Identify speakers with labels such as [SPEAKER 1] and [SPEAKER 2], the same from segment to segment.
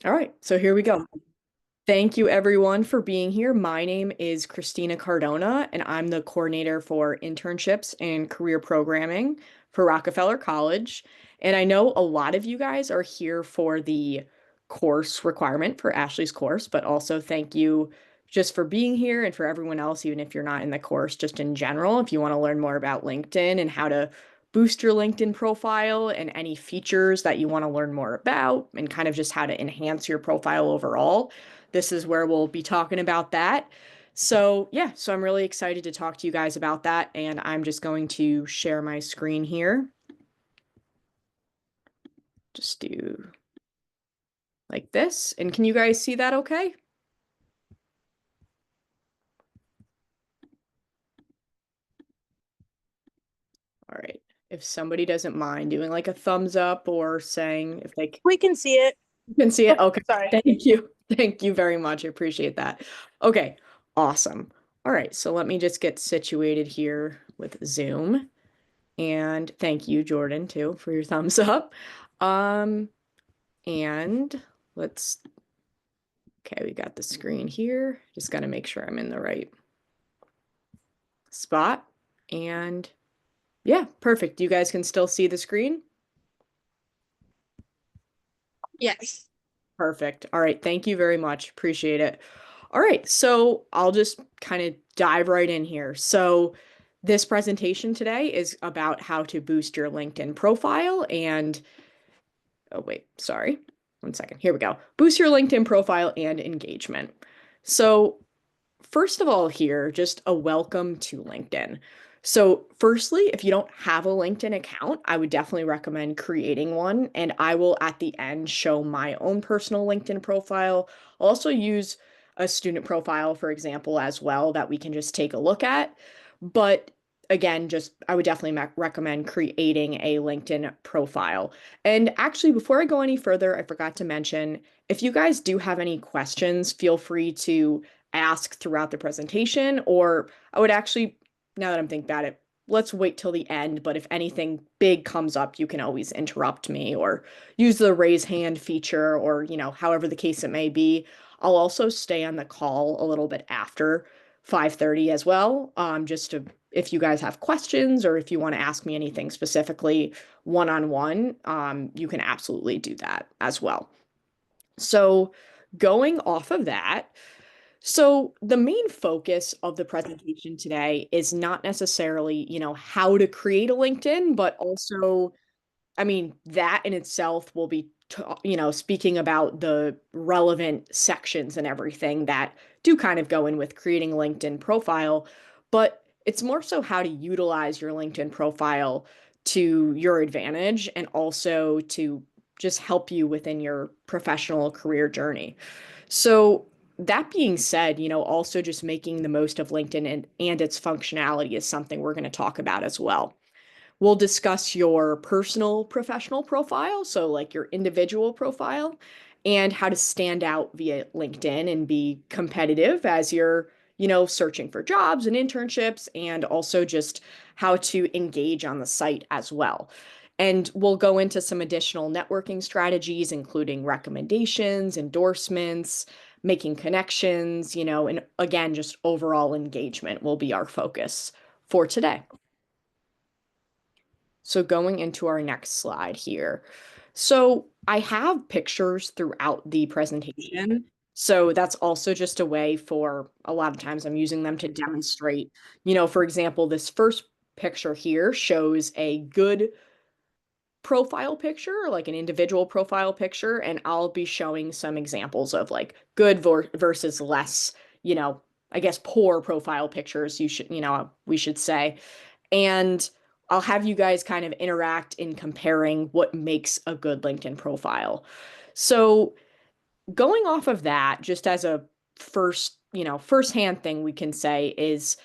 [SPEAKER 1] All right, so here we go. Thank you everyone for being here. My name is Christina Cardona, and I'm the coordinator for internships and career programming for Rockefeller College. And I know a lot of you guys are here for the course requirement for Ashley's course, but also thank you just for being here and for everyone else, even if you're not in the course, just in general, if you want to learn more about LinkedIn and how to boost your LinkedIn profile and any features that you want to learn more about and kind of just how to enhance your profile overall. This is where we'll be talking about that. So, yeah, so I'm really excited to talk to you guys about that. And I'm just going to share my screen here. Just do like this. And can you guys see that okay? All right. If somebody doesn't mind doing like a thumbs up or saying if they
[SPEAKER 2] We can see it.
[SPEAKER 1] can see it.
[SPEAKER 2] Oh,
[SPEAKER 1] Okay.
[SPEAKER 2] sorry.
[SPEAKER 1] Thank you. Thank you very much. I appreciate that. Okay. Awesome. All right. So let me just get situated here with Zoom. And thank you, Jordan, too, for your thumbs up. Um, and let's, okay, we got the screen here. Just got to make sure I'm in the right spot. And yeah, perfect. You guys can still see the screen?
[SPEAKER 2] Yes.
[SPEAKER 1] Perfect. All right. Thank you very much. Appreciate it. All right. So I'll just kind of dive right in here. So this presentation today is about how to boost your LinkedIn profile and oh, wait, sorry. One second. Here we go. Boost your LinkedIn profile and engagement. So, first of all, here, just a welcome to LinkedIn. So, firstly, if you don't have a LinkedIn account, I would definitely recommend creating one. And I will at the end show my own personal LinkedIn profile. I'll also use a student profile, for example, as well, that we can just take a look at. But again, just I would definitely recommend creating a LinkedIn profile. And actually, before I go any further, I forgot to mention if you guys do have any questions, feel free to ask throughout the presentation, or I would actually, now that I'm thinking about it, let's wait till the end. But if anything big comes up, you can always interrupt me or use the raise hand feature or, however the case it may be. I'll also stay on the call a little bit after 5:30 as well, just to if you guys have questions or if you want to ask me anything specifically one-on-one, you can absolutely do that as well. So going off of that, so the main focus of the presentation today is not necessarily, how to create a LinkedIn, but also, I mean, that in itself will be, speaking about the relevant sections and everything that do kind of go in with creating a LinkedIn profile, but it's more so how to utilize your LinkedIn profile to your advantage and also to just help you within your professional career journey. So that being said, also just making the most of LinkedIn and its functionality is something we're going to talk about as well. We'll discuss your personal professional profile, so like your individual profile, and how to stand out via LinkedIn and be competitive as you're, searching for jobs and internships, and also just how to engage on the site as well. And we'll go into some additional networking strategies, including recommendations, endorsements, making connections, and again, just overall engagement will be our focus for today. So going into our next slide here. So I have pictures throughout the presentation. So that's also just a way for a lot of times I'm using them to demonstrate, for example, this first picture here shows a good profile picture, like an individual profile picture, and I'll be showing some examples of like good versus less, I guess poor profile pictures we should say. And I'll have you guys kind of interact in comparing what makes a good LinkedIn profile. So, going off of that, just as a firsthand thing we can say is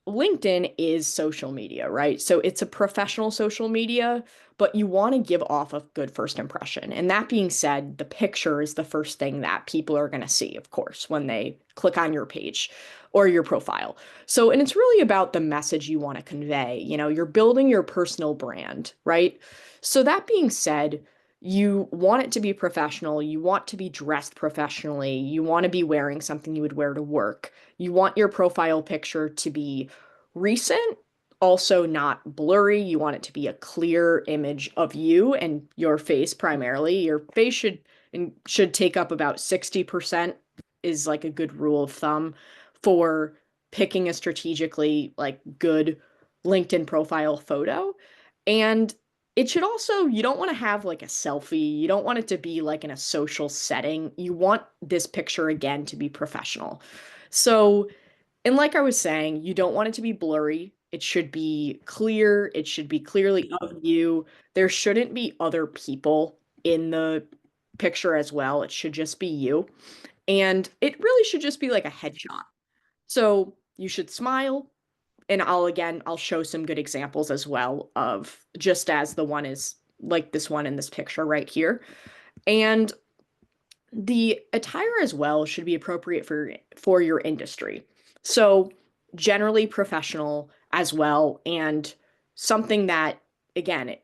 [SPEAKER 1] LinkedIn is social media, right? So it's a professional social media, but you want to give off a good first impression. And that being said, the picture is the first thing that people are going to see, of course, when they click on your page or your profile. So, and it's really about the message you want to convey. You're building your personal brand, right? So that being said, you want it to be professional. You want to be dressed professionally. You want to be wearing something you would wear to work. You want your profile picture to be recent, also not blurry. You want it to be a clear image of you and your face primarily. Your face should take up about 60% is like a good rule of thumb for picking a strategically like good LinkedIn profile photo. And it should also, you don't want to have like a selfie. You don't want it to be like in a social setting. You want this picture again to be professional. So, and like I was saying, you don't want it to be blurry. It should be clear. It should be clearly of you. There shouldn't be other people in the picture as well. It should just be you. And it really should just be like a headshot. So you should smile, and I'll show some good examples as well of just as the one is like this one in this picture right here. And the attire as well should be appropriate for your industry. So generally professional as well, and something that again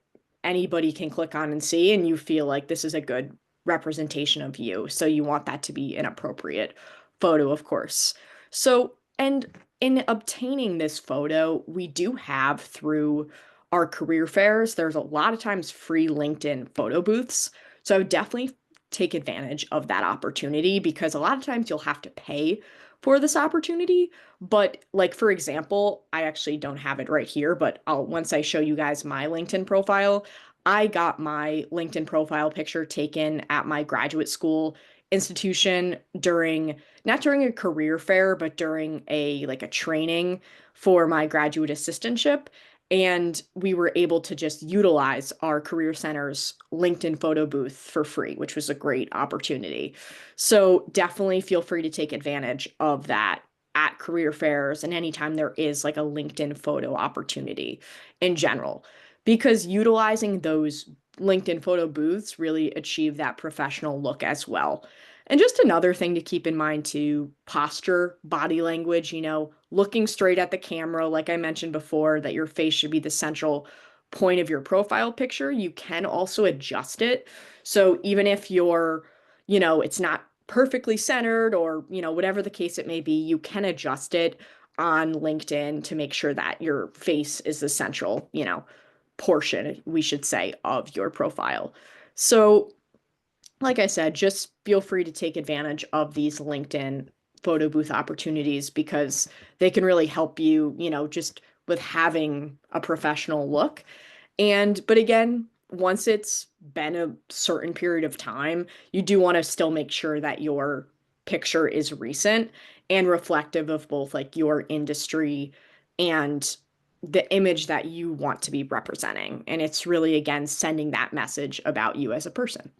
[SPEAKER 1] anybody can click on and see and you feel like this is a good representation of you. So you want that to be an appropriate photo, of course. So, and in obtaining this photo, we do have through our career fairs, there's a lot of times free LinkedIn photo booths. So I would definitely take advantage of that opportunity because a lot of times you'll have to pay for this opportunity. But like for example, I actually don't have it right here, but I'll once I show you guys my LinkedIn profile, I got my LinkedIn profile picture taken at my graduate school institution during not during a career fair, but during a like a training for my graduate assistantship. And we were able to just utilize our career center's LinkedIn photo booth for free, which was a great opportunity. So definitely feel free to take advantage of that at career fairs and anytime there is like a LinkedIn photo opportunity in general, because utilizing those LinkedIn photo booths really achieve that professional look as well. And just another thing to keep in mind too, posture, body language, looking straight at the camera, like I mentioned before, that your face should be the central point of your profile picture. You can also adjust it. So even if it's not perfectly centered or, whatever the case it may be, you can adjust it on LinkedIn to make sure that your face is the central, portion, we should say, of your profile. So like I said, just feel free to take advantage of these LinkedIn photo booth opportunities because they can really help you, just with having a professional look. But again, once it's been a certain period of time, you do want to still make sure that your picture is recent and reflective of both like your industry and the image that you want to be representing. And it's really, again, sending that message about you as a person.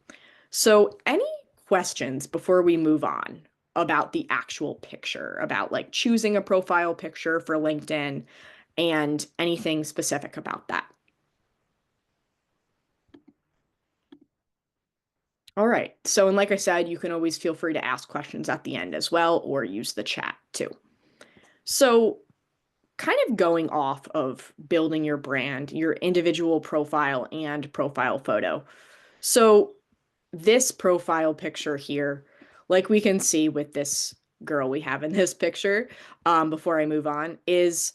[SPEAKER 1] So, any questions before we move on about the actual picture, about like choosing a profile picture for LinkedIn and anything specific about that? All right. So, and like I said, you can always feel free to ask questions at the end as well or use the chat too. So, kind of going off of building your brand, your individual profile and profile photo. So, this profile picture here, like we can see with this girl we have in this picture, before I move on, is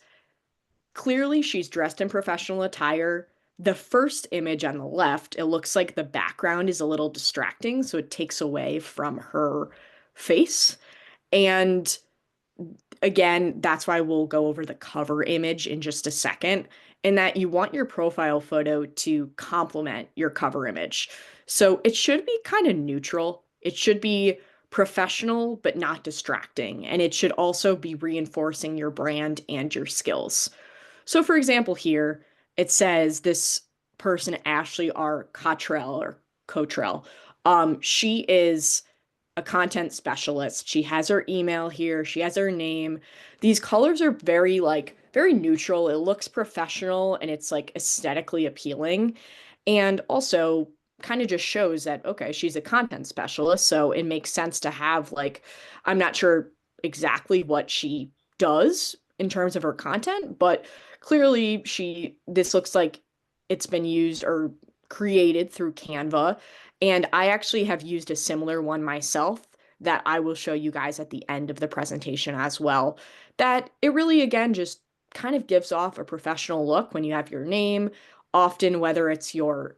[SPEAKER 1] clearly she's dressed in professional attire. The first image on the left, it looks like the background is a little distracting, so it takes away from her face. And again, that's why we'll go over the cover image in just a second, in that you want your profile photo to complement your cover image. So it should be kind of neutral. It should be professional, but not distracting. And it should also be reinforcing your brand and your skills. So, for example, here it says this person, Ashley R. Cottrell or Cotrell, she is a content specialist. She has her email here. She has her name. These colors are very very neutral. It looks professional and it's like aesthetically appealing. And also kind of just shows that okay, she's a content specialist, so it makes sense to have like I'm not sure exactly what she does in terms of her content, but clearly this looks like it's been used or created through Canva. And I actually have used a similar one myself that I will show you guys at the end of the presentation as well. That it really, again, just kind of gives off a professional look when you have your name, often whether it's your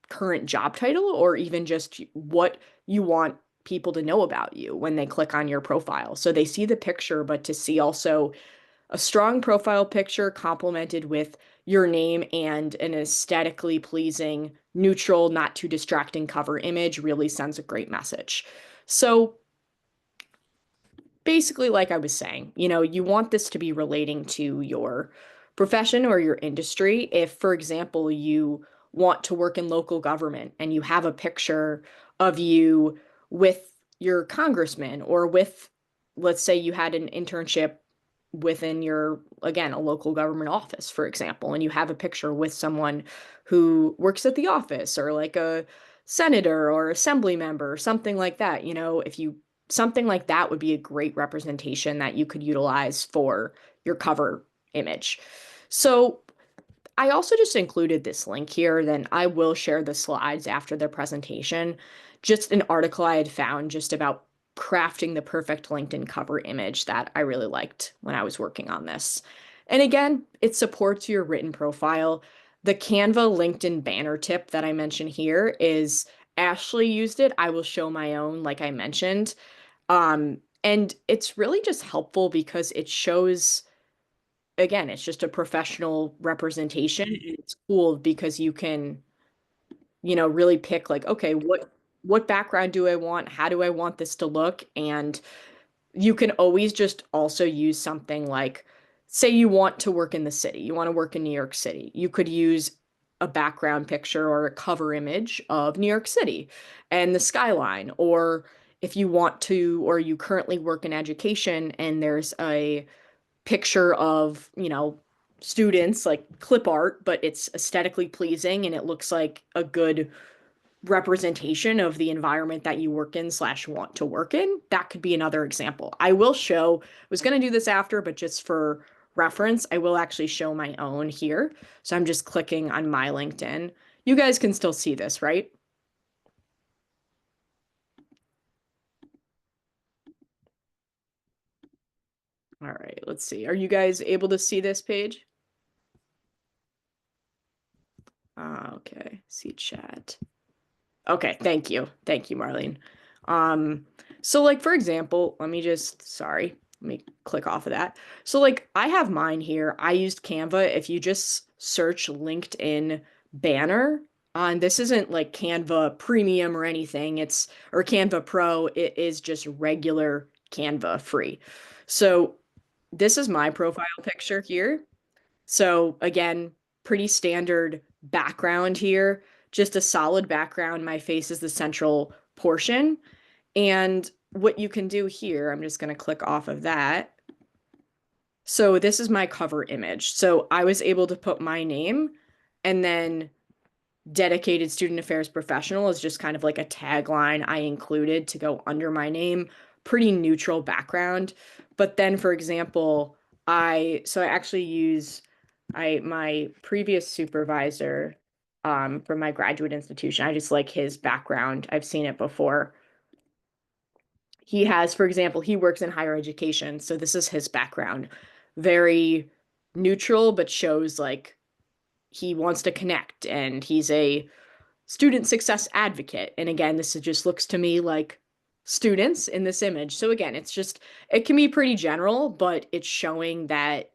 [SPEAKER 1] current job title or even just what you want people to know about you when they click on your profile. So they see the picture, but to see also a strong profile picture complemented with your name and an aesthetically pleasing, neutral, not too distracting cover image really sends a great message. So basically, like I was saying, you want this to be relating to your profession or your industry. If, for example, you want to work in local government and you have a picture of you with your congressman or with, let's say you had an internship within your, again, a local government office, for example, and you have a picture with someone who works at the office or like a senator or assembly member or something like that, if you something like that would be a great representation that you could utilize for your cover image. So I also just included this link here, then I will share the slides after the presentation. Just an article I had found just about crafting the perfect LinkedIn cover image that I really liked when I was working on this. And again, it supports your written profile. The Canva LinkedIn banner tip that I mentioned here is Ashley used it. I will show my own, like I mentioned. And it's really just helpful because it shows, again, it's just a professional representation. And it's cool because you can, really pick like, okay, what background do I want? How do I want this to look? And you can always just also use something like, say you want to work in the city, you want to work in New York City. You could use a background picture or a cover image of New York City and the skyline. Or if you want to, or you currently work in education and there's a picture of, students like clip art, but it's aesthetically pleasing and it looks like a good representation of the environment that you work in slash want to work in, that could be another example. I will show, I was going to do this after, but just for reference, I will actually show my own here. So I'm just clicking on my LinkedIn. You guys can still see this, right? All right, let's see. Are you guys able to see this page? Okay, see chat. Okay, thank you. Thank you, Marlene. Um, so like for example, sorry, let me click off of that. So like I have mine here. I used Canva. If you just search LinkedIn banner, and this isn't like Canva Premium or anything, or Canva Pro, it is just regular Canva free. So this is my profile picture here. So again, pretty standard background here, just a solid background. My face is the central portion. And what you can do here, I'm just going to click off of that. So this is my cover image. So I was able to put my name and then dedicated student affairs professional is just kind of like a tagline I included to go under my name, pretty neutral background. But then, for example, I actually use my previous supervisor from my graduate institution. I just like his background. I've seen it before. He has, for example, he works in higher education, so this is his background. Very neutral, but shows like he wants to connect and he's a student success advocate. And again, just looks to me like students in this image. So again, it can be pretty general, but it's showing that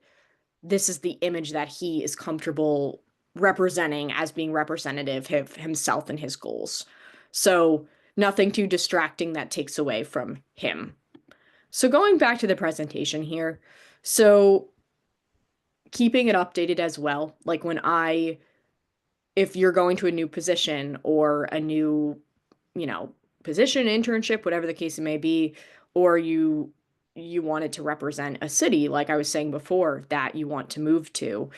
[SPEAKER 1] this is the image that he is comfortable representing as being representative of himself and his goals. So nothing too distracting that takes away from him. So going back to the presentation here, so keeping it updated as well, like if you're going to a new position or a new, position, internship, whatever the case may be, or you wanted to represent a city, like I was saying before, that you want to move to,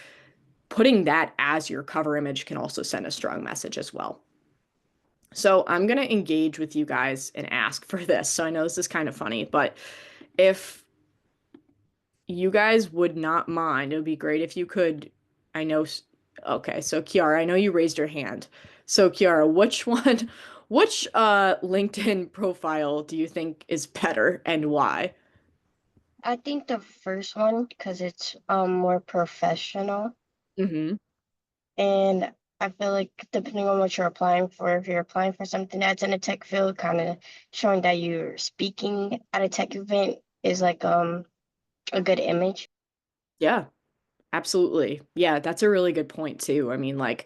[SPEAKER 1] putting that as your cover image can also send a strong message as well. So I'm going to engage with you guys and ask for this. So I know this is kind of funny, but if you guys would not mind, it would be great if you could, I know, okay, so Kiara, I know you raised your hand. So Kiara, Which LinkedIn profile do you think is better and why?
[SPEAKER 3] I think the first one because it's more professional,
[SPEAKER 1] Hmm.
[SPEAKER 3] and I feel like depending on what you're applying for, if you're applying for something that's in a tech field, kind of showing that you're speaking at a tech event is like a good image.
[SPEAKER 1] Yeah, absolutely. Yeah, that's a really good point too. I mean, like,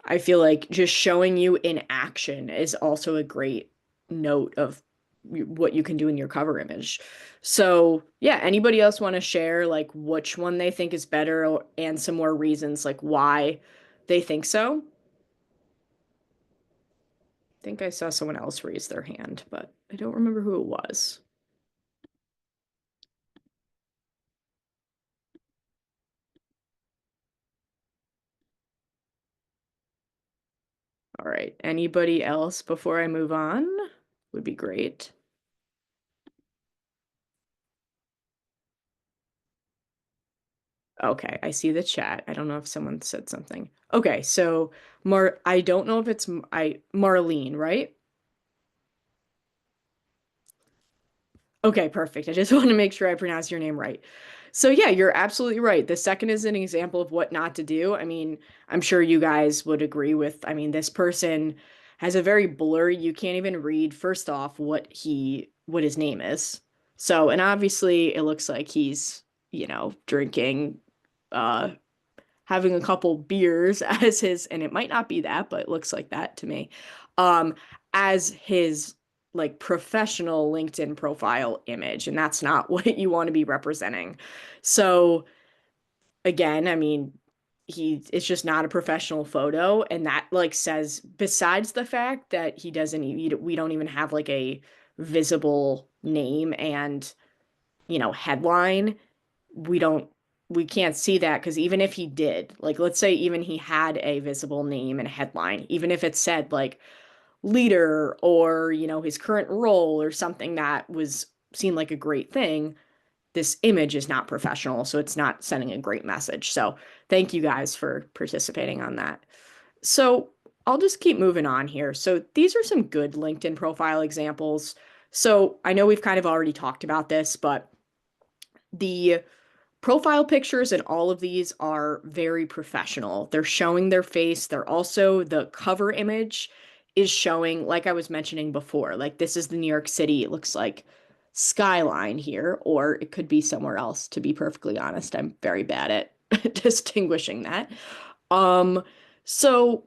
[SPEAKER 1] I feel like just showing you in action is also a great note of what you can do in your cover image. So, yeah, anybody else want to share like which one they think is better and some more reasons like why they think so? I think I saw someone else raise their hand, but I don't remember who it was. All right. Anybody else before I move on? Would be great. Okay, I see the chat. I don't know if someone said something. Okay, so I don't know if it's Marlene, right? Okay, perfect. I just want to make sure I pronounce your name right. So yeah, you're absolutely right. The second is an example of what not to do. I mean, I'm sure you guys would agree with, I mean, this person has a very blurry, you can't even read first off what his name is. So, and obviously it looks like he's, drinking uh having a couple beers as his, and it might not be that, but it looks like that to me, um, as his like professional LinkedIn profile image. And that's not what you want to be representing. So again, I mean, it's just not a professional photo. And that like says, besides the fact that he doesn't, we don't even have like a visible name and, headline, we don't we can't see that because even if he did, like let's say even he had a visible name and headline, even if it said like leader or, his current role or something that was seemed like a great thing, this image is not professional, so it's not sending a great message. So thank you guys for participating on that. So I'll just keep moving on here. So these are some good LinkedIn profile examples. So I know we've kind of already talked about this, but the profile pictures in all of these are very professional. They're showing their face. They're also, the cover image is showing, like I was mentioning before, like this is the New York City, it looks like skyline here, or it could be somewhere else, to be perfectly honest. I'm very bad at distinguishing that. Um,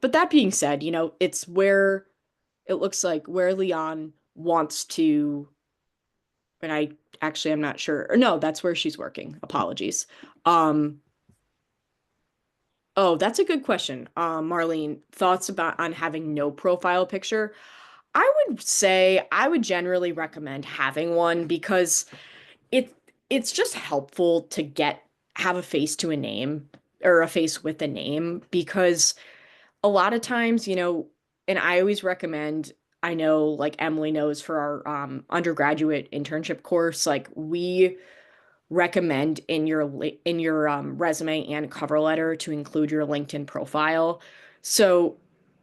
[SPEAKER 1] but that being said, it's where it looks like where Leon wants to, and I'm not sure. Or no, that's where she's working. Apologies. Um, oh, that's a good question. Marlene, thoughts about on having no profile picture? I would say I would generally recommend having one because it it's just helpful to have a face to a name or a face with a name because a lot of times, and I always recommend, I know like Emily knows for our undergraduate internship course, like we recommend in your resume and cover letter to include your LinkedIn profile. So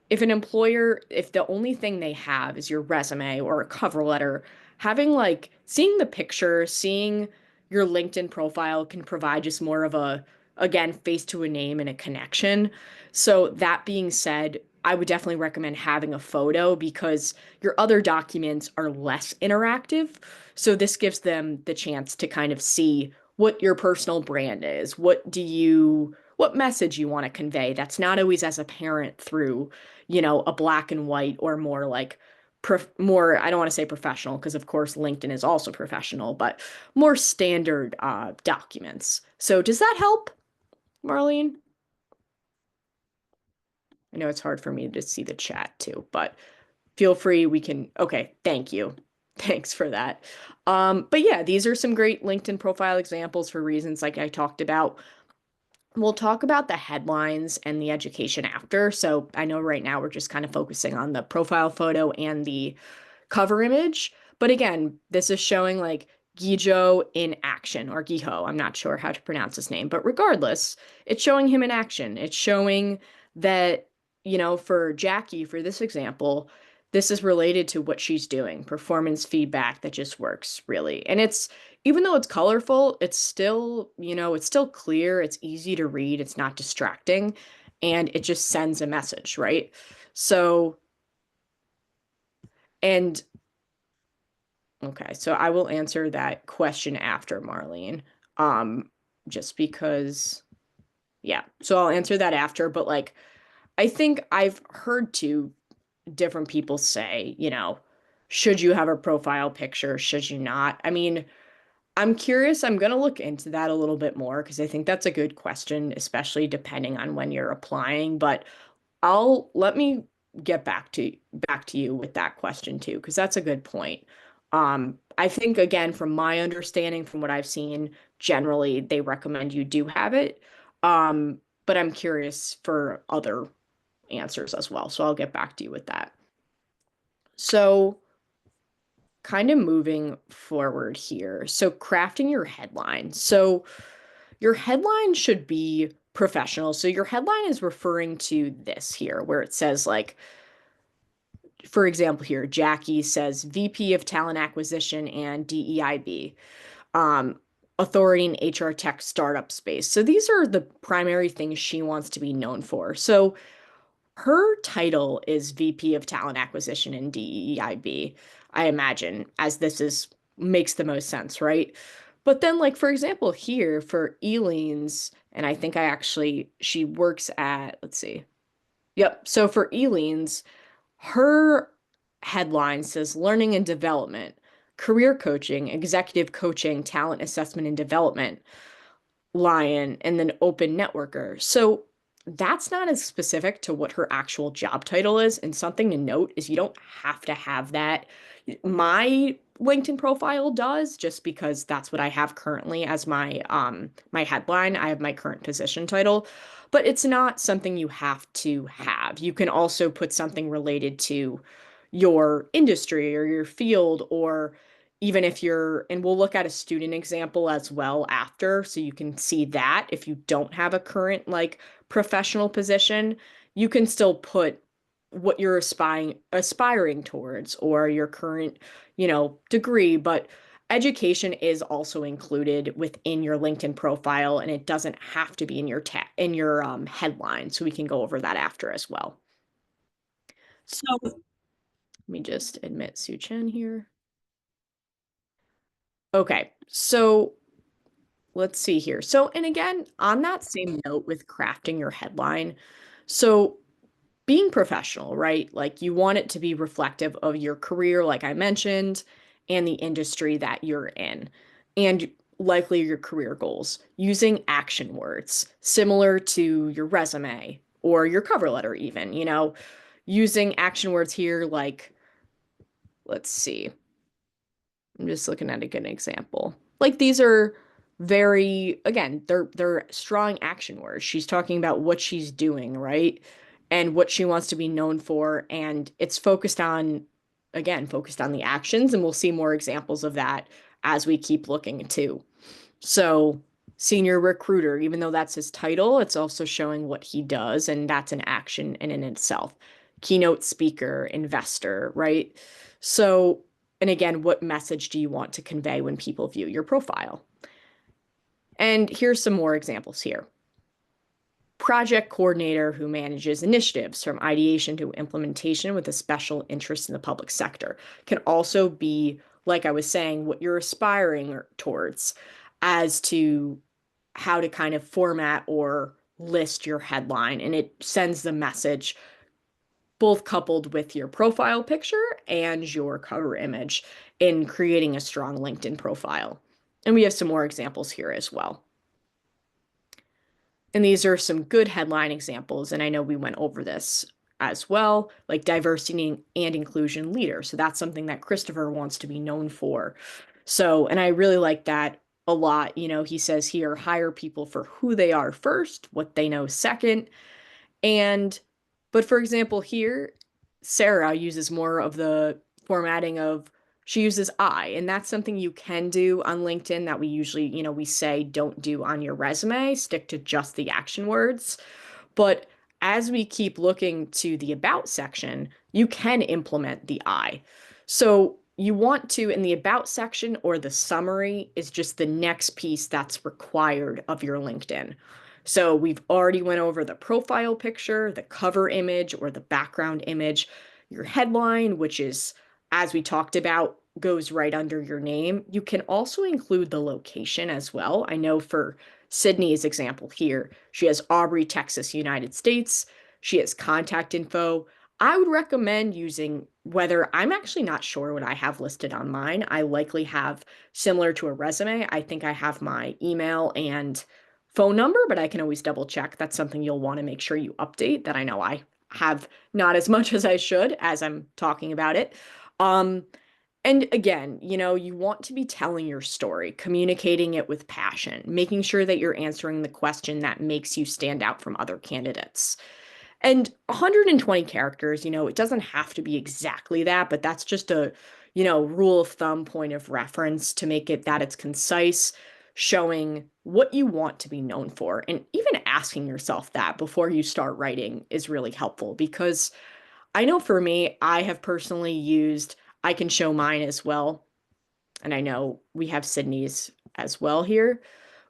[SPEAKER 1] if the only thing they have is your resume or a cover letter, having like seeing the picture, seeing your LinkedIn profile can provide just more of a, again, face to a name and a connection. So that being said, I would definitely recommend having a photo because your other documents are less interactive. So this gives them the chance to kind of see what your personal brand is. What message you want to convey that's not always as apparent through, a black and white or more like more, I don't want to say professional because of course LinkedIn is also professional, but more standard documents. So does that help, Marlene? I know it's hard for me to see the chat too, but feel free. Okay, thank you. Thanks for that. But yeah, these are some great LinkedIn profile examples for reasons like I talked about. We'll talk about the headlines and the education after. So I know right now we're just kind of focusing on the profile photo and the cover image. But again, this is showing like Gijo in action or Giho. I'm not sure how to pronounce his name, but regardless, it's showing him in action. It's showing that, for Jackie, for this example, this is related to what she's doing, performance feedback that just works really. And it's, even though it's colorful, it's still, it's still clear, it's easy to read, it's not distracting, and it just sends a message, right? So, and okay, so I will answer that question after Marlene. Just because, yeah. So I'll answer that after, but like I think I've heard two different people say, should you have a profile picture? Should you not? I mean, I'm curious. I'm going to look into that a little bit more because I think that's a good question, especially depending on when you're applying. But let me get back to you with that question too, because that's a good point. I think again, from my understanding, from what I've seen, generally they recommend you do have it. But I'm curious for other answers as well. So I'll get back to you with that. So kind of moving forward here. So crafting your headline. So your headline should be professional. So your headline is referring to this here, where it says like, for example, here, Jackie says VP of Talent Acquisition and DEIB, authority in HR tech startup space. So these are the primary things she wants to be known for. So her title is VP of Talent Acquisition and DEIB, I imagine, as this is makes the most sense, right? But then, like, for example, here for Eleen's, and I think she works at, let's see. Yep. So for Eleen's, her headline says learning and development, career coaching, executive coaching, talent assessment and development, Lion, and then open networker. So that's not as specific to what her actual job title is. And something to note is you don't have to have that. My LinkedIn profile does, just because that's what I have currently as my headline. I have my current position title, but it's not something you have to have. You can also put something related to your industry or your field, or even if you're, and we'll look at a student example as well after, so you can see that if you don't have a current like professional position, you can still put what you're aspiring towards or your current, degree, but education is also included within your LinkedIn profile, and it doesn't have to be in your headline. So we can go over that after as well. So let me just admit Su Chen here. Okay, so let's see here. So, and again, on that same note with crafting your headline, so being professional, right? Like you want it to be reflective of your career, like I mentioned, and the industry that you're in, and likely your career goals, using action words similar to your resume or your cover letter, even, using action words here, like, let's see. I'm just looking at a good example. Like these are very, again, they're strong action words. She's talking about what she's doing, right? And what she wants to be known for. And it's focused on, again, focused on the actions. And we'll see more examples of that as we keep looking too. So senior recruiter, even though that's his title, it's also showing what he does, and that's an action in itself. Keynote speaker, investor, right? So, and again, what message do you want to convey when people view your profile? And here's some more examples here. Project coordinator who manages initiatives from ideation to implementation with a special interest in the public sector can also be, like I was saying, what you're aspiring towards as to how to kind of format or list your headline. And it sends the message both coupled with your profile picture and your cover image in creating a strong LinkedIn profile. And we have some more examples here as well. And these are some good headline examples. And I know we went over this as well, like diversity and inclusion leader. So that's something that Christopher wants to be known for. So, and I really like that a lot. He says here, hire people for who they are first, what they know second. But for example, here, Sarah uses more of the formatting of, she uses I, and that's something you can do on LinkedIn that we usually, we say don't do on your resume, stick to just the action words. But as we keep looking to the about section, you can implement the I. So you want to, in the about section or the summary is just the next piece that's required of your LinkedIn. So we've already went over the profile picture, the cover image or the background image, your headline, which is, as we talked about, goes right under your name. You can also include the location as well. I know for Sydney's example here, she has Aubrey, Texas, United States. She has contact info. I would recommend using whether I'm actually not sure what I have listed on mine. I likely have similar to a resume. I think I have my email and phone number, but I can always double check. That's something you'll want to make sure you update that I know I have not as much as I should as I'm talking about it. Um, and again, you want to be telling your story, communicating it with passion, making sure that you're answering the question that makes you stand out from other candidates. And 120 characters, it doesn't have to be exactly that, but that's just a, rule of thumb point of reference to make it that it's concise, showing what you want to be known for. And even asking yourself that before you start writing is really helpful because I know for me, I have personally used, I can show mine as well. And I know we have Sydney's as well here,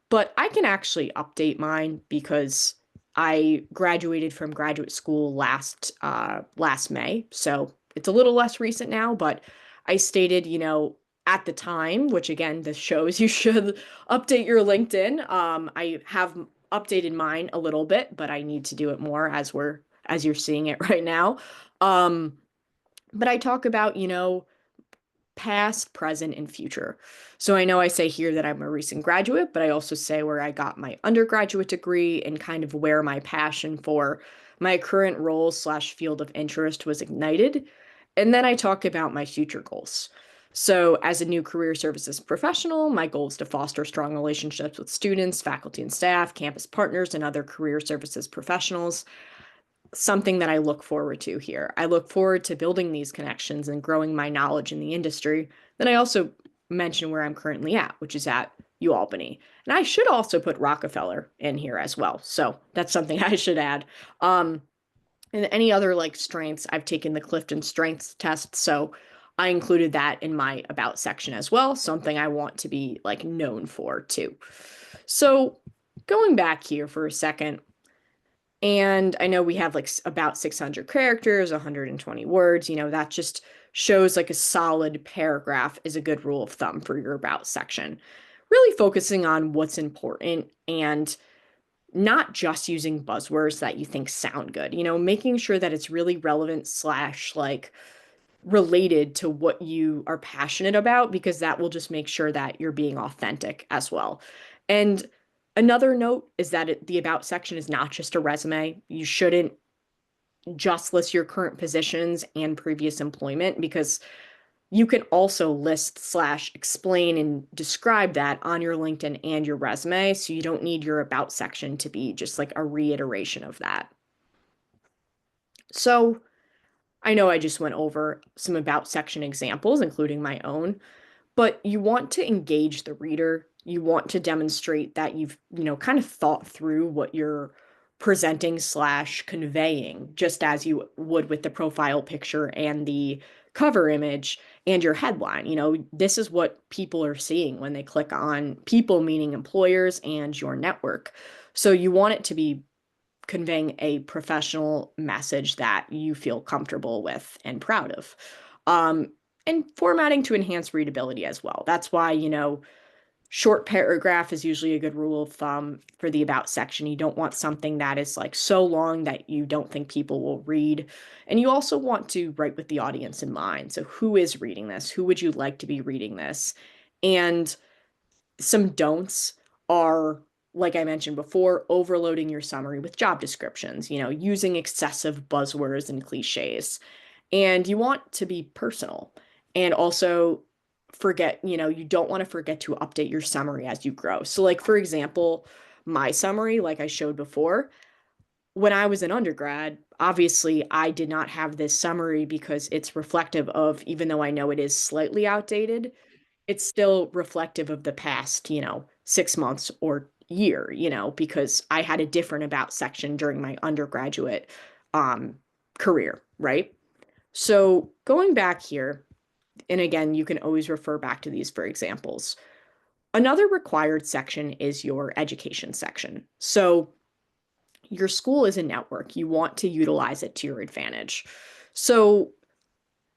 [SPEAKER 1] but I can actually update mine because I graduated from graduate school last May. So it's a little less recent now, but I stated, at the time, which again, this shows you should update your LinkedIn. I have updated mine a little bit, but I need to do it more as you're seeing it right now. Um, but I talk about, past, present, and future. So I know I say here that I'm a recent graduate, but I also say where I got my undergraduate degree and kind of where my passion for my current role slash field of interest was ignited. And then I talk about my future goals. So, as a new career services professional, my goal is to foster strong relationships with students, faculty and staff, campus partners, and other career services professionals, something that I look forward to here. I look forward to building these connections and growing my knowledge in the industry. Then I also mention where I'm currently at, which is at UAlbany. And I should also put Rockefeller in here as well. So that's something I should add. And any other like strengths, I've taken the Clifton Strengths test. So I included that in my about section as well, something I want to be like known for too. So going back here for a second, and I know we have like about 600 characters, 120 words, that just shows like a solid paragraph is a good rule of thumb for your about section. Really focusing on what's important and not just using buzzwords that you think sound good, making sure that it's really relevant slash like related to what you are passionate about, because that will just make sure that you're being authentic as well. And another note is that the about section is not just a resume. You shouldn't just list your current positions and previous employment, because you can also list slash explain and describe that on your LinkedIn and your resume. So you don't need your about section to be just like a reiteration of that. So I know I just went over some about section examples, including my own, but you want to engage the reader. You want to demonstrate that you've, kind of thought through what you're presenting slash conveying, just as you would with the profile picture and the cover image and your headline. This is what people are seeing when they click on people, meaning employers and your network. So you want it to be conveying a professional message that you feel comfortable with and proud of. And formatting to enhance readability as well. That's why, short paragraph is usually a good rule of thumb for the about section. You don't want something that is like so long that you don't think people will read. And you also want to write with the audience in mind. So who is reading this? Who would you like to be reading this? And some don'ts are, like I mentioned before, overloading your summary with job descriptions, using excessive buzzwords and cliches. And you want to be personal and also you don't want to forget to update your summary as you grow. So, like, for example, my summary, like I showed before, when I was an undergrad, obviously I did not have this summary because it's reflective of, even though I know it is slightly outdated, it's still reflective of the past, 6 months or year, because I had a different about section during my undergraduate career, right? So going back here, and again, you can always refer back to these for examples. Another required section is your education section. So your school is a network. You want to utilize it to your advantage. So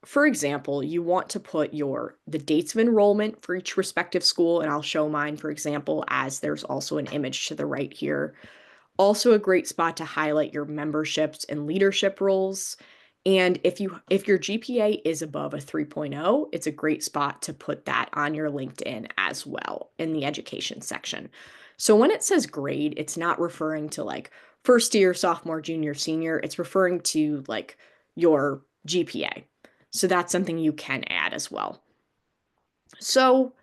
[SPEAKER 1] for example, you want to put the dates of enrollment for each respective school, and I'll show mine, for example, as there's also an image to the right here. Also a great spot to highlight your memberships and leadership roles. And if your GPA is above a 3.0, it's a great spot to put that on your LinkedIn as well in the education section. So when it says grade, it's not referring to like first year, sophomore, junior, senior. It's referring to like your GPA. So that's something you can add as well. So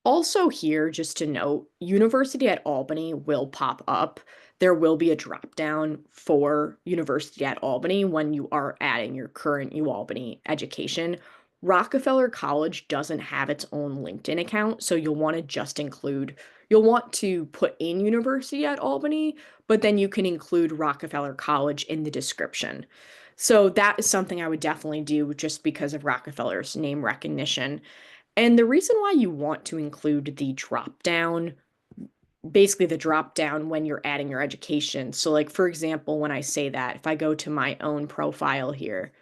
[SPEAKER 1] also here, just to note, University at Albany will pop up. There will be a drop down for University at Albany when you are adding your current UAlbany education. Rockefeller College doesn't have its own LinkedIn account, so you'll want to put in University at Albany, but then you can include Rockefeller College in the description. So that is something I would definitely do just because of Rockefeller's name recognition. And the reason why you want to include the drop down, basically the drop down when you're adding your education. So, like, for example, when I say that, if I go to my own profile here,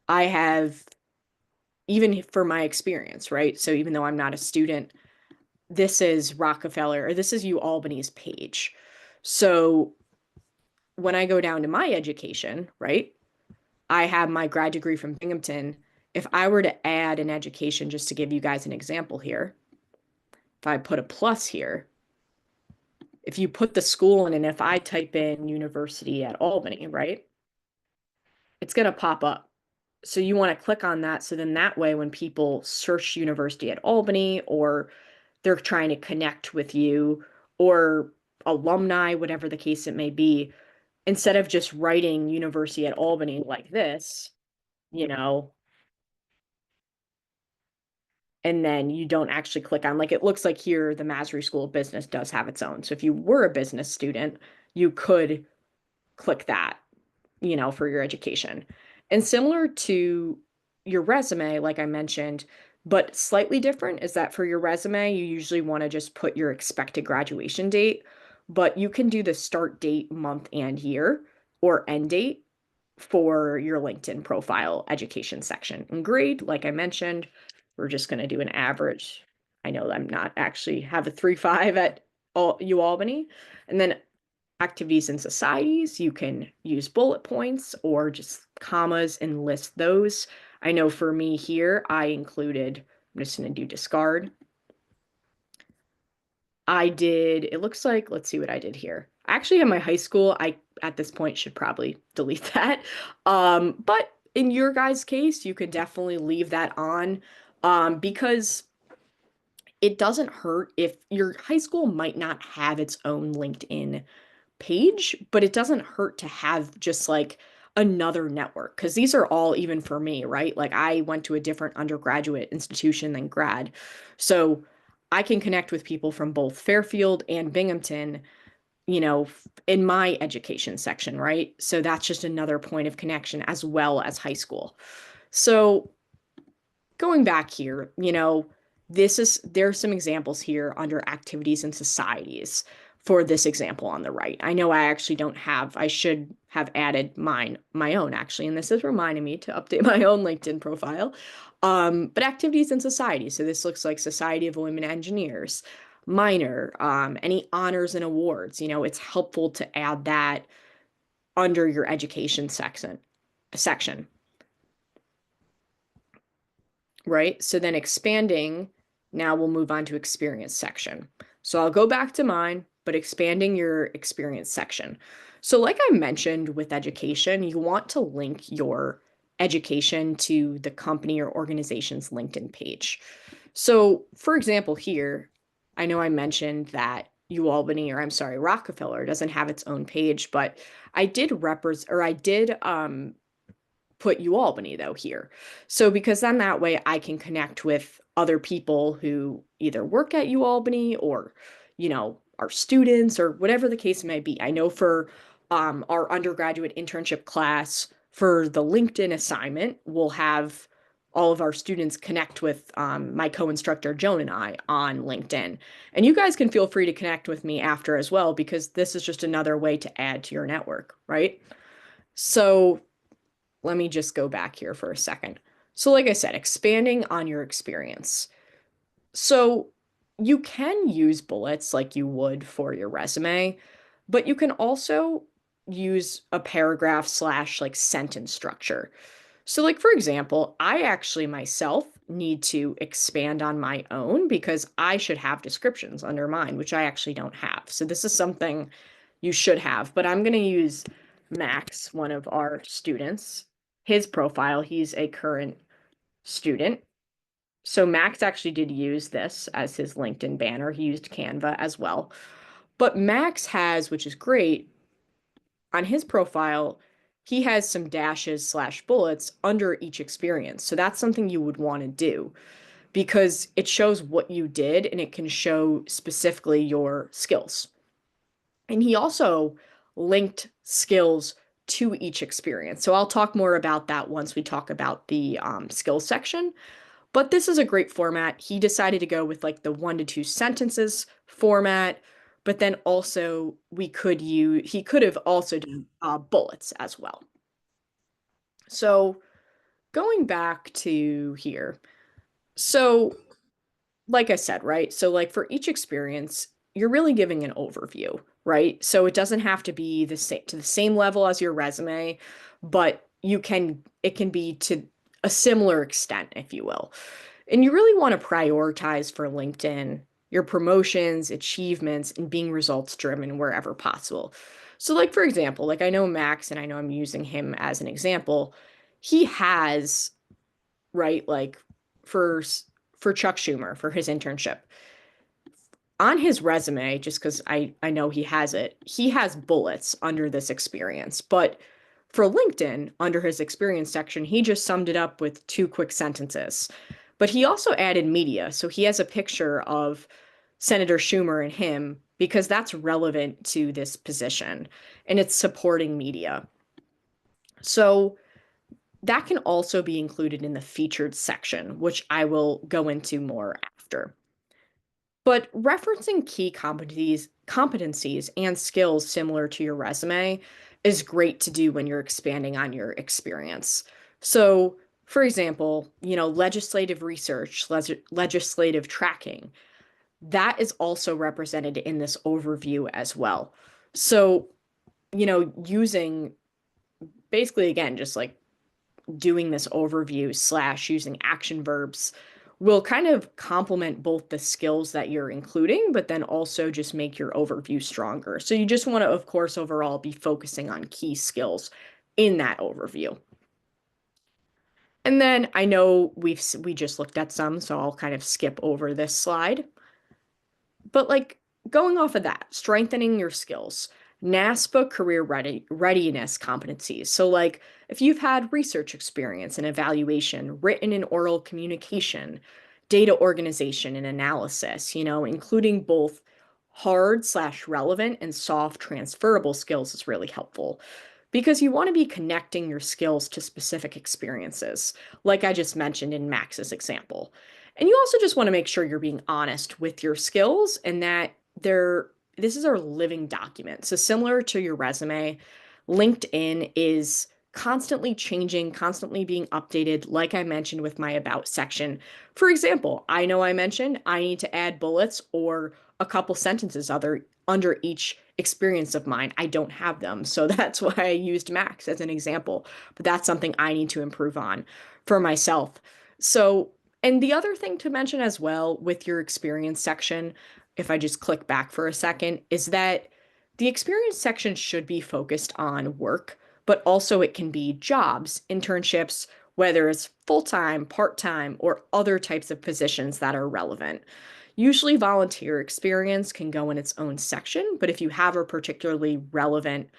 [SPEAKER 1] I have, even for my experience, right? So, even though I'm not a student, this is Rockefeller, or this is UAlbany's page. So, when I go down to my education, right, I have my grad degree from Binghamton. If I were to add an education, just to give you guys an example here, if I put a plus here, if you put the school in, and if I type in University at Albany, right, it's going to pop up. So you want to click on that. So then that way, when people search University at Albany, or they're trying to connect with you, or alumni, whatever the case it may be, instead of just writing University at Albany like this, you know, and then you don't actually click on, like, it looks like here, the Masry School of Business does have its own. So if you were a business student, you could click that, for your education. And similar to your resume, like I mentioned, but slightly different is that for your resume, you usually want to just put your expected graduation date, but you can do the start date, month, and year, or end date for your LinkedIn profile education section. And grade, like I mentioned, we're just going to do an average. I know I'm not actually have a 3.5 at UAlbany. And then activities and societies, you can use bullet points or just commas and list those. I know for me here, I'm just going to do discard. It looks like, let's see what I did here. I actually have my high school. I, at this point, should probably delete that. But in your guys' case, you could definitely leave that on, because it doesn't hurt if your high school might not have its own LinkedIn page, but it doesn't hurt to have just like another network, because these are all, even for me, right? Like, I went to a different undergraduate institution than grad. So I can connect with people from both Fairfield and Binghamton, in my education section, right? So that's just another point of connection as well as high school. So going back here, there's some examples here under activities and societies for this example on the right. I know I should have added my own actually, and this is reminding me to update my own LinkedIn profile. But activities and societies. So this looks like Society of Women Engineers, minor, any honors and awards. It's helpful to add that under your education section. Right? So then expanding, now we'll move on to experience section. So I'll go back to mine, but expanding your experience section. So like I mentioned with education, you want to link your education to the company or organization's LinkedIn page. So for example, here, I know I mentioned that Rockefeller doesn't have its own page, but I did put UAlbany though here. So because then that way I can connect with other people who either work at UAlbany or, our students or whatever the case may be. I know for our undergraduate internship class for the LinkedIn assignment, we'll have all of our students connect with my co-instructor Joan and I on LinkedIn. And you guys can feel free to connect with me after as well, because this is just another way to add to your network, right? So let me just go back here for a second. So like I said, expanding on your experience. So you can use bullets like you would for your resume, but you can also use a paragraph slash like sentence structure. So like for example, I actually myself need to expand on my own because I should have descriptions under mine, which I actually don't have. So this is something you should have, but I'm going to use Max, one of our students, his profile. He's a current student. So Max actually did use this as his LinkedIn banner. He used Canva as well. But Max has, which is great, on his profile, he has some dashes slash bullets under each experience. So that's something you would want to do because it shows what you did and it can show specifically your skills. And he also linked skills to each experience. So I'll talk more about that once we talk about the skills section. But this is a great format. He decided to go with like the 1 to 2 sentences format, but then also he could have also done bullets as well. So going back to here. So like I said, right? So like for each experience, you're really giving an overview, right? So it doesn't have to be the same to the same level as your resume, but it can be to a similar extent, if you will. And you really want to prioritize for LinkedIn your promotions, achievements, and being results driven wherever possible. So like for example, like I know Max and I know I'm using him as an example, he has, right, like for for Chuck Schumer for his internship. On his resume, just because I know he has bullets under this experience. But for LinkedIn, under his experience section, he just summed it up with 2 quick sentences. But he also added media. So he has a picture of Senator Schumer and him because that's relevant to this position and it's supporting media. So that can also be included in the featured section, which I will go into more after. But referencing key competencies and skills similar to your resume is great to do when you're expanding on your experience. So, for example, legislative research, legislative tracking, that is also represented in this overview as well. So, using basically again, just like doing this overview slash using action verbs will kind of complement both the skills that you're including, but then also just make your overview stronger. So you just want to, of course, overall be focusing on key skills in that overview. And then I know we just looked at some, so I'll kind of skip over this slide. But like going off of that, strengthening your skills, NASPA career readiness competencies. So like if you've had research experience and evaluation, written and oral communication, data organization and analysis, including both hard slash relevant and soft transferable skills is really helpful because you want to be connecting your skills to specific experiences, like I just mentioned in Max's example. And you also just want to make sure you're being honest with your skills and that this is our living document. So similar to your resume, LinkedIn is constantly changing, constantly being updated, like I mentioned with my about section. For example, I know I mentioned I need to add bullets or a couple sentences under each experience of mine. I don't have them. So that's why I used Max as an example. But that's something I need to improve on for myself. So, and the other thing to mention as well with your experience section, if I just click back for a second, is that the experience section should be focused on work, but also it can be jobs, internships, whether it's full-time, part-time, or other types of positions that are relevant. Usually volunteer experience can go in its own section, but if you have a particularly relevant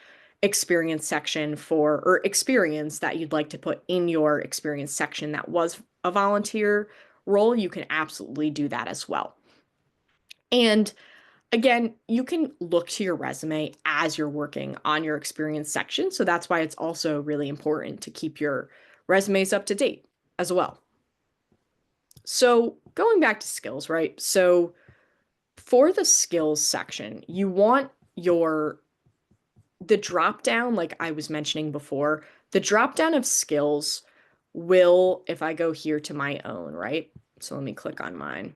[SPEAKER 1] experience section or experience that you'd like to put in your experience section that was a volunteer role, you can absolutely do that as well. And Again, you can look to your resume as you're working on your experience section. So that's why it's also really important to keep your resumes up to date as well. So going back to skills, right? So for the skills section, you want the drop down, like I was mentioning before, the drop down of skills will, if I go here to my own, right? So let me click on mine.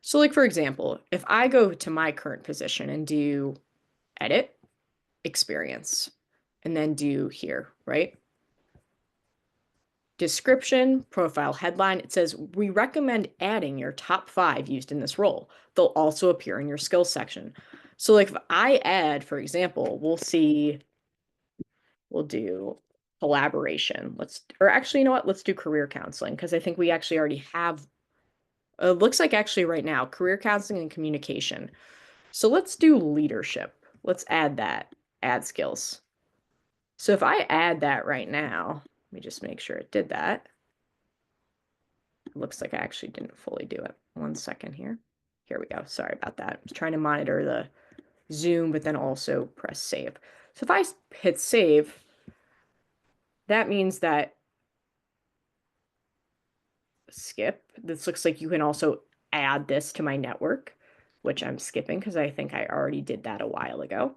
[SPEAKER 1] So like, for example, if I go to my current position and do edit, experience, and then do here, right? Description, profile headline, it says, we recommend adding your top 5 used in this role. They'll also appear in your skills section. So like if I add, for example, we'll do collaboration. Or actually, you know what? Let's do career counseling because I think we actually already have, it looks like actually right now, career counseling and communication. So let's do leadership. Let's add that, add skills. So if I add that right now, let me just make sure it did that. It looks like I actually didn't fully do it. 1 second here. Here we go. Sorry about that. I was trying to monitor the Zoom, but then also press save. So if I hit save, that means that skip. This looks like you can also add this to my network, which I'm skipping because I think I already did that a while ago.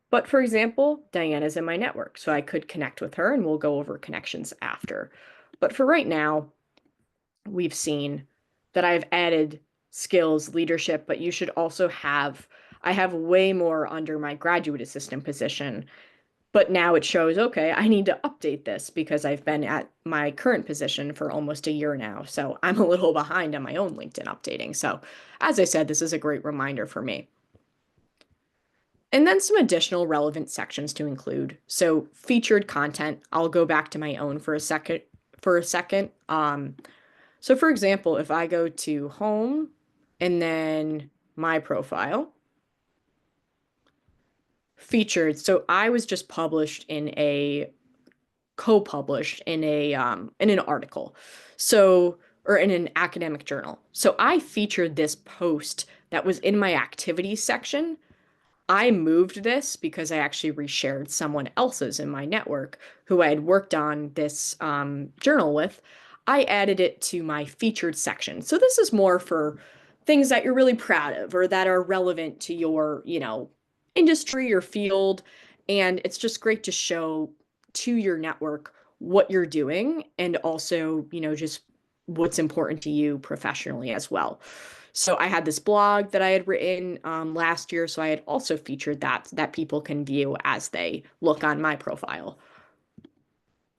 [SPEAKER 1] But for example, Diana's in my network, so I could connect with her and we'll go over connections after. But for right now, we've seen that I've added skills, leadership, but you should also have, I have way more under my graduate assistant position. But now it shows, okay, I need to update this because I've been at my current position for almost a year now. So I'm a little behind on my own LinkedIn updating. So as I said, this is a great reminder for me. And then some additional relevant sections to include. So featured content, I'll go back to my own for a second. So for example, if I go to home and then my profile, featured. So I was just published in a co-published in an article. So or in an academic journal. So I featured this post that was in my activities section. I moved this because I actually reshared someone else's in my network who I had worked on this journal with. I added it to my featured section. So this is more for things that you're really proud of or that are relevant to your, industry or field. And it's just great to show to your network what you're doing and also, just what's important to you professionally as well. So I had this blog that I had written last year, so I had also featured that people can view as they look on my profile.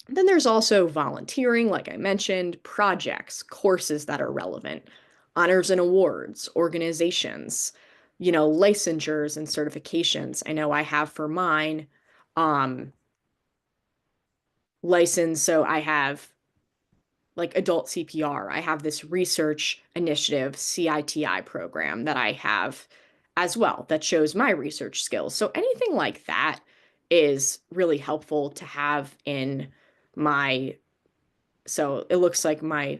[SPEAKER 1] Then there's also volunteering, like I mentioned, projects, courses that are relevant, honors and awards, organizations, licensures and certifications. I know I have for mine license, so I have like adult CPR. I have this research initiative CITI program that I have as well that shows my research skills. So anything like that is really helpful to have in my, so it looks like my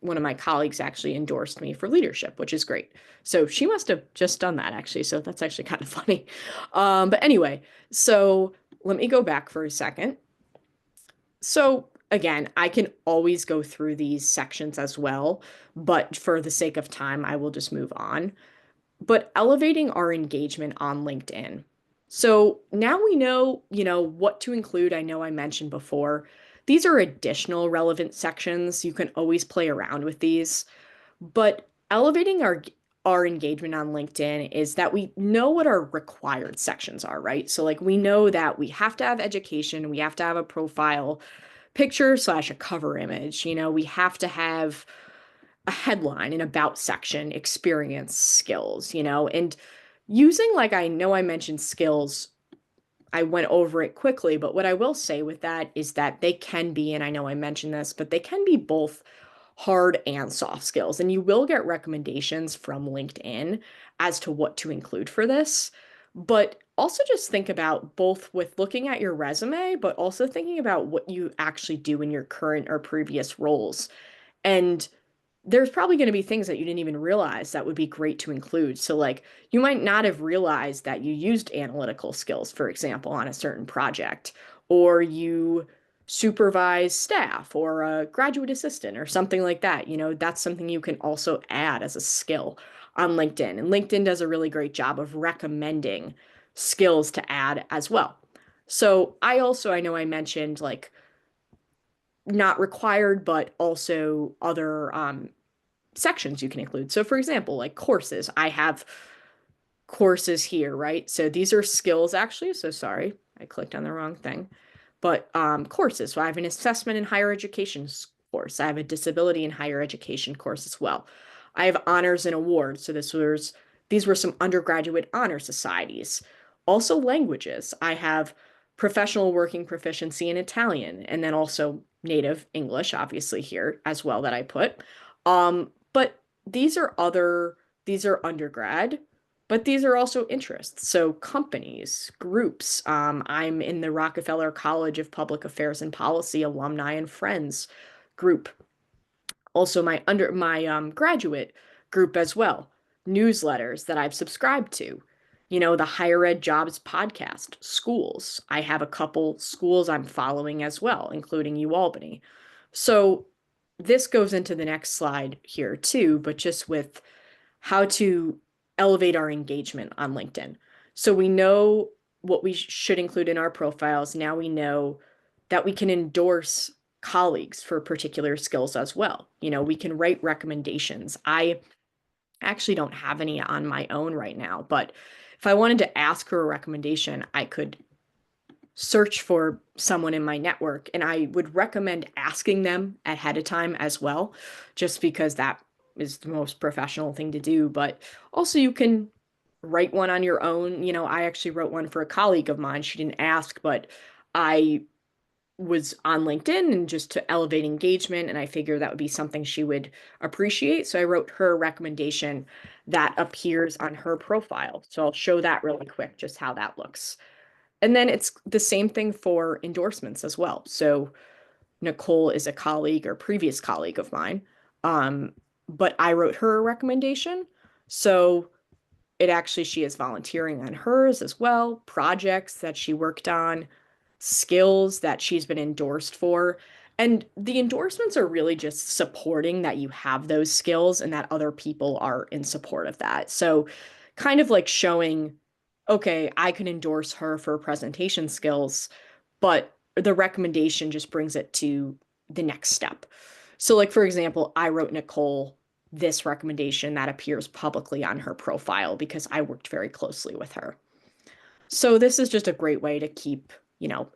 [SPEAKER 1] one of my colleagues actually endorsed me for leadership, which is great. So she must have just done that actually. So that's actually kind of funny. But anyway, so let me go back for a second. So again, I can always go through these sections as well, but for the sake of time, I will just move on. But elevating our engagement on LinkedIn. So now we know, what to include. I know I mentioned before. These are additional relevant sections. You can always play around with these. But elevating our engagement on LinkedIn is that we know what our required sections are, right? So like we know that we have to have education, we have to have a profile picture slash a cover image. We have to have a headline, an about section, experience, skills, and using, like, I know I mentioned skills, I went over it quickly, but what I will say with that is that they can be, and I know I mentioned this, but they can be both hard and soft skills. And you will get recommendations from LinkedIn as to what to include for this. But also just think about both with looking at your resume, but also thinking about what you actually do in your current or previous roles. And there's probably going to be things that you didn't even realize that would be great to include. So, like, you might not have realized that you used analytical skills, for example, on a certain project, or you supervise staff or a graduate assistant or something like that. That's something you can also add as a skill on LinkedIn. And LinkedIn does a really great job of recommending skills to add as well. So, I know I mentioned like not required, but also other sections you can include. So, for example, like courses, I have courses here, right? So these are skills actually. So sorry, I clicked on the wrong thing. But courses. So I have an assessment in higher education course. I have a disability in higher education course as well. I have honors and awards. So these were some undergraduate honor societies. Also languages. I have professional working proficiency in Italian and then also native English, obviously here as well that I put. But these are undergrad, but these are also interests. So companies, groups. I'm in the Rockefeller College of Public Affairs and Policy Alumni and Friends group. Also my graduate group as well. Newsletters that I've subscribed to. The Higher Ed Jobs podcast, schools. I have a couple schools I'm following as well, including UAlbany. So this goes into the next slide here too, but just with how to elevate our engagement on LinkedIn. So we know what we should include in our profiles. Now we know that we can endorse colleagues for particular skills as well. We can write recommendations. I actually don't have any on my own right now, but if I wanted to ask for a recommendation, I could search for someone in my network and I would recommend asking them ahead of time as well, just because that is the most professional thing to do. But also, you can write one on your own. I actually wrote one for a colleague of mine. She didn't ask, but I was on LinkedIn and just to elevate engagement. And I figured that would be something she would appreciate. So I wrote her a recommendation that appears on her profile. So I'll show that really quick, just how that looks. And then it's the same thing for endorsements as well. So Nicole is a colleague or previous colleague of mine, but I wrote her a recommendation. So she is volunteering on hers as well, projects that she worked on, skills that she's been endorsed for. And the endorsements are really just supporting that you have those skills and that other people are in support of that. So kind of like showing, okay, I can endorse her for presentation skills, but the recommendation just brings it to the next step. So, like, for example, I wrote Nicole this recommendation that appears publicly on her profile because I worked very closely with her. So, this is just a great way to keep,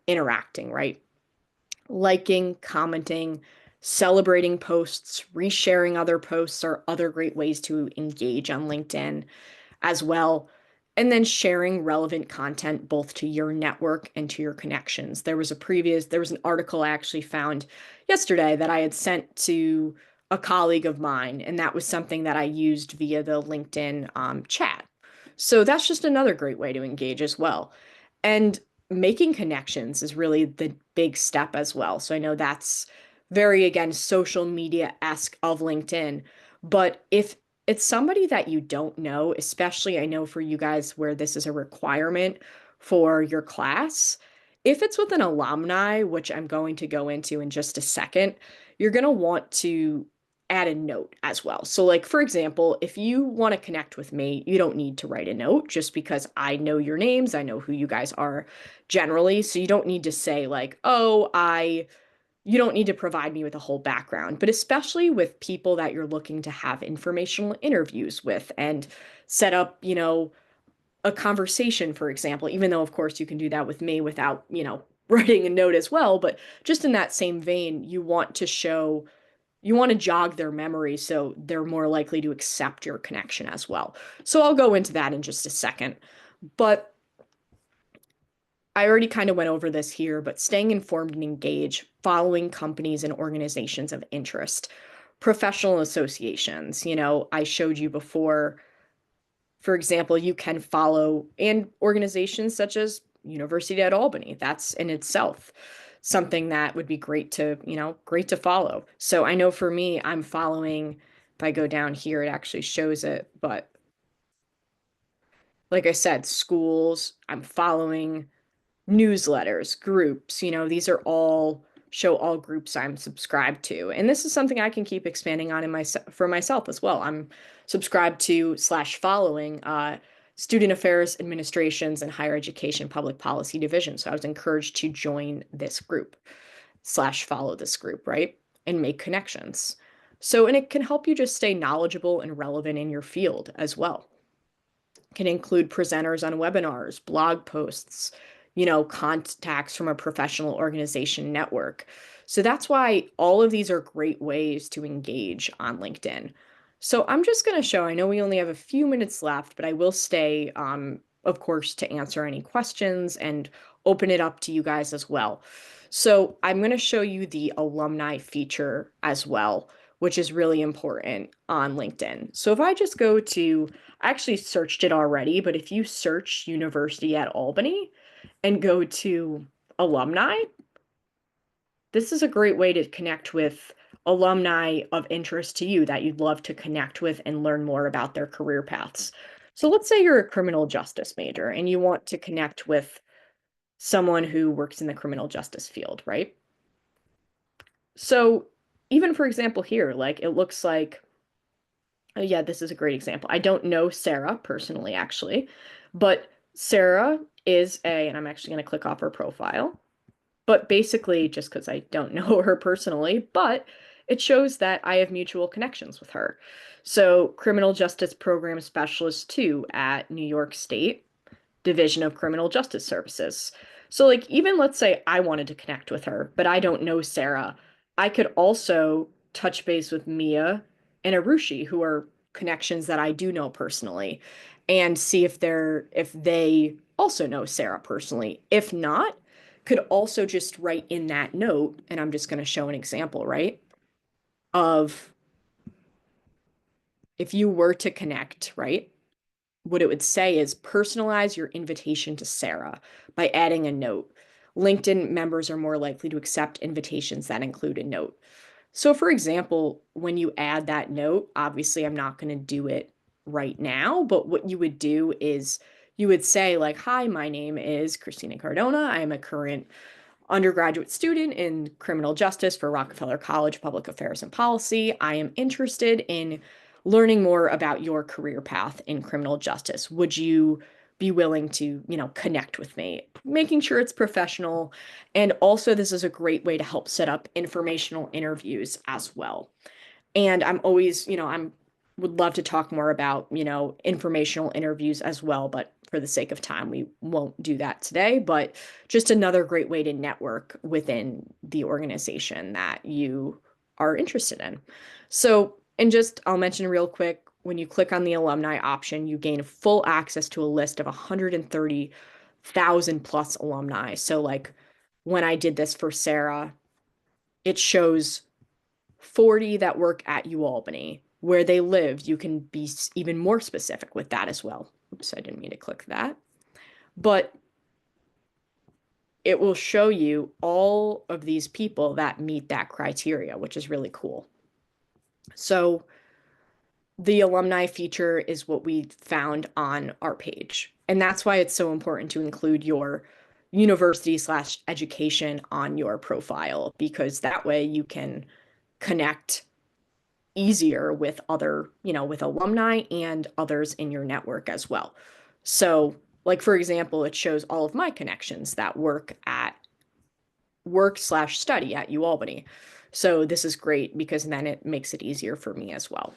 [SPEAKER 1] interacting, right? Liking, commenting, celebrating posts, resharing other posts are other great ways to engage on LinkedIn as well. And then sharing relevant content both to your network and to your connections. There was an article I actually found yesterday that I had sent to a colleague of mine, and that was something that I used via the LinkedIn chat. So that's just another great way to engage as well. And making connections is really the big step as well. So I know that's very, again, social media-esque of LinkedIn. But if it's somebody that you don't know, especially I know for you guys where this is a requirement for your class, if it's with an alumni, which I'm going to go into in just a second, you're going to want to add a note as well. So, like, for example, if you want to connect with me, you don't need to write a note just because I know your names, I know who you guys are generally. So, you don't need to say, like, you don't need to provide me with a whole background, but especially with people that you're looking to have informational interviews with and set up, a conversation, for example, even though, of course, you can do that with me without, writing a note as well. But just in that same vein, you want to jog their memory so they're more likely to accept your connection as well. So I'll go into that in just a second. But I already kind of went over this here, but staying informed and engaged, following companies and organizations of interest, professional associations. I showed you before, for example, you can follow and organizations such as University at Albany. That's in itself something that would be great to follow. So I know for me, I'm following if I go down here, it actually shows it. But like I said, schools, I'm following newsletters, groups, these are all show all groups I'm subscribed to. And this is something I can keep expanding on for myself as well. I'm subscribed to slash following Student Affairs Administrations and Higher Education Public Policy Division. So I was encouraged to join this group slash follow this group, right? And make connections. So, and it can help you just stay knowledgeable and relevant in your field as well. Can include presenters on webinars, blog posts, contacts from a professional organization network. So that's why all of these are great ways to engage on LinkedIn. So I'm just going to show, I know we only have a few minutes left, but I will stay, of course, to answer any questions and open it up to you guys as well. So I'm going to show you the alumni feature as well, which is really important on LinkedIn. So if I just go to, I actually searched it already, but if you search University at Albany and go to alumni, this is a great way to connect with alumni of interest to you that you'd love to connect with and learn more about their career paths. So let's say you're a criminal justice major and you want to connect with someone who works in the criminal justice field, right? So even for example here, like it looks like, oh yeah, this is a great example. I don't know Sarah personally, actually, but Sarah is and I'm actually going to click off her profile, but basically just because I don't know her personally, but it shows that I have mutual connections with her. So Criminal Justice Program Specialist 2 at New York State Division of Criminal Justice Services. So like even let's say I wanted to connect with her, but I don't know Sarah, I could also touch base with Mia and Arushi, who are connections that I do know personally, and see if they also know Sarah personally. If not, could also just write in that note, and I'm just going to show an example, right? Of if you were to connect, right? What it would say is personalize your invitation to Sarah by adding a note. LinkedIn members are more likely to accept invitations that include a note. So for example, when you add that note, obviously I'm not going to do it right now, but what you would do is you would say like, hi, my name is Christina Cardona. I am a current undergraduate student in criminal justice for Rockefeller College Public Affairs and Policy. I am interested in learning more about your career path in criminal justice. Would you be willing to, connect with me? Making sure it's professional. And also, this is a great way to help set up informational interviews as well. And I'm always, I'm would love to talk more about, informational interviews as well, but for the sake of time, we won't do that today. But just another great way to network within the organization that you are interested in. So, and just I'll mention real quick, when you click on the alumni option, you gain full access to a list of 130,000 plus alumni. So like when I did this for Sarah, it shows 40 that work at UAlbany. Where they live, you can be even more specific with that as well. Oops, I didn't mean to click that. But it will show you all of these people that meet that criteria, which is really cool. So the alumni feature is what we found on our page. And that's why it's so important to include your university slash education on your profile, because that way you can connect easier with other, with alumni and others in your network as well. So like, for example, it shows all of my connections that work slash study at UAlbany. So this is great because then it makes it easier for me as well.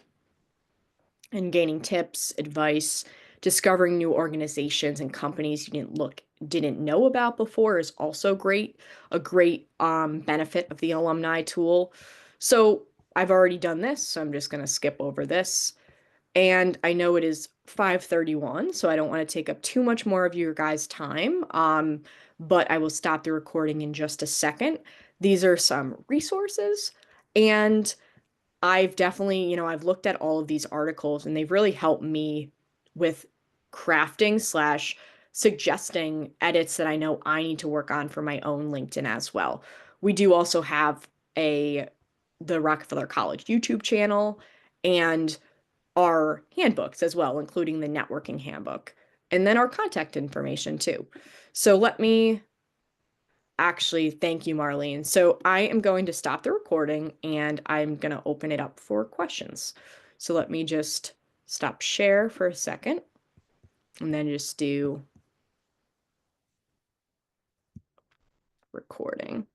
[SPEAKER 1] And gaining tips, advice, discovering new organizations and companies you didn't know about before is also great. A great benefit of the alumni tool. So I've already done this, so I'm just going to skip over this. And I know it is 5:31, so I don't want to take up too much more of your guys' time, but I will stop the recording in just a second. These are some resources, and I've definitely, I've looked at all of these articles, and they've really helped me with crafting slash suggesting edits that I know I need to work on for my own LinkedIn as well. We do also have the Rockefeller College YouTube channel, and our handbooks as well, including the networking handbook, and then our contact information too. So let me actually thank you, Marlene. So I am going to stop the recording and I'm going to open it up for questions. So let me just stop share for a second and then just do recording.